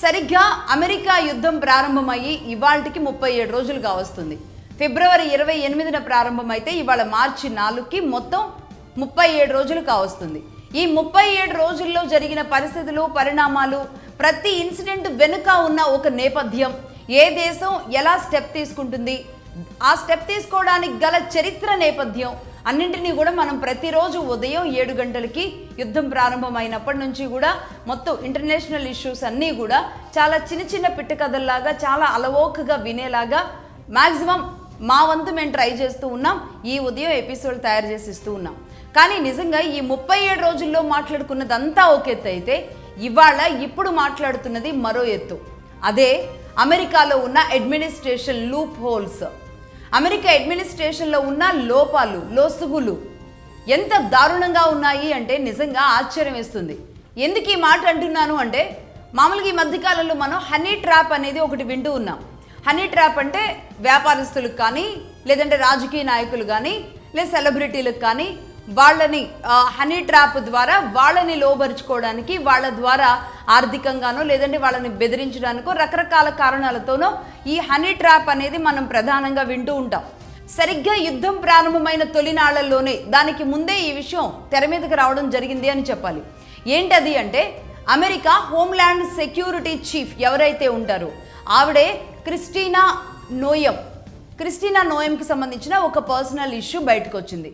సరిగ్గా అమెరికా యుద్ధం ప్రారంభమయ్యి ఇవాల్టికి 37 రోజులుగా వస్తుంది. ఫిబ్రవరి 28న ప్రారంభమైతే ఇవాళ మార్చి 4కి మొత్తం 37 రోజులు కావస్తుంది. ఈ 37 రోజుల్లో జరిగిన పరిస్థితులు, పరిణామాలు, ప్రతి ఇన్సిడెంట్ వెనుక ఉన్న ఒక నేపథ్యం, ఏ దేశం ఎలా స్టెప్ తీసుకుంటుంది, ఆ స్టెప్ తీసుకోవడానికి గల చరిత్ర నేపథ్యం అన్నింటినీ కూడా మనం ప్రతిరోజు ఉదయం 7 గంటలకి యుద్ధం ప్రారంభమైనప్పటి నుంచి కూడా మొత్తం ఇంటర్నేషనల్ ఇష్యూస్ అన్నీ కూడా చాలా చిన్న చిన్న పిట్టకథల్లాగా చాలా అలవోకగా వినేలాగా మ్యాక్సిమం మా వంతు మేము ట్రై చేస్తూ ఉన్నాం. ఈ ఉదయం ఎపిసోడ్ తయారు చేసి ఇస్తూ ఉన్నాం. కానీ నిజంగా ఈ 37 రోజుల్లో మాట్లాడుకున్నదంతా ఒక ఎత్తు అయితే ఇవాళ ఇప్పుడు మాట్లాడుతున్నది మరో ఎత్తు. అదే అమెరికాలో ఉన్న అడ్మినిస్ట్రేషన్ లూప్ హోల్స్, అమెరికా అడ్మినిస్ట్రేషన్లో ఉన్న లోపాలు, లోసుగులు ఎంత దారుణంగా ఉన్నాయి అంటే నిజంగా ఆశ్చర్యం వేస్తుంది. ఎందుకు ఈ మాట అంటున్నాను అంటే, మామూలుగా ఈ మధ్యకాలంలో మనం హనీ ట్రాప్ అనేది ఒకటి వింటూ ఉన్నాం. హనీ ట్రాప్ అంటే వ్యాపారస్తులకు కానీ, లేదంటే రాజకీయ నాయకులు కానీ, లేదా సెలబ్రిటీలకు కానీ వాళ్ళని హనీ ట్రాప్ ద్వారా వాళ్ళని లోబరుచుకోవడానికి, వాళ్ళ ద్వారా ఆర్థికంగానో లేదంటే వాళ్ళని బెదిరించడానికో రకరకాల కారణాలతోనో ఈ హనీ ట్రాప్ అనేది మనం ప్రధానంగా వింటూ ఉంటాం. సరిగ్గా యుద్ధం ప్రారంభమైన తొలినాళ్లలోనే, దానికి ముందే ఈ విషయం తెర మీదకి రావడం జరిగింది అని చెప్పాలి. ఏంటది అంటే, అమెరికా హోమ్ల్యాండ్ సెక్యూరిటీ చీఫ్ ఎవరైతే ఉంటారో ఆవిడే క్రిస్టినా నోయెం. క్రిస్టినా నోయెంకి సంబంధించిన ఒక పర్సనల్ ఇష్యూ బయటకు వచ్చింది.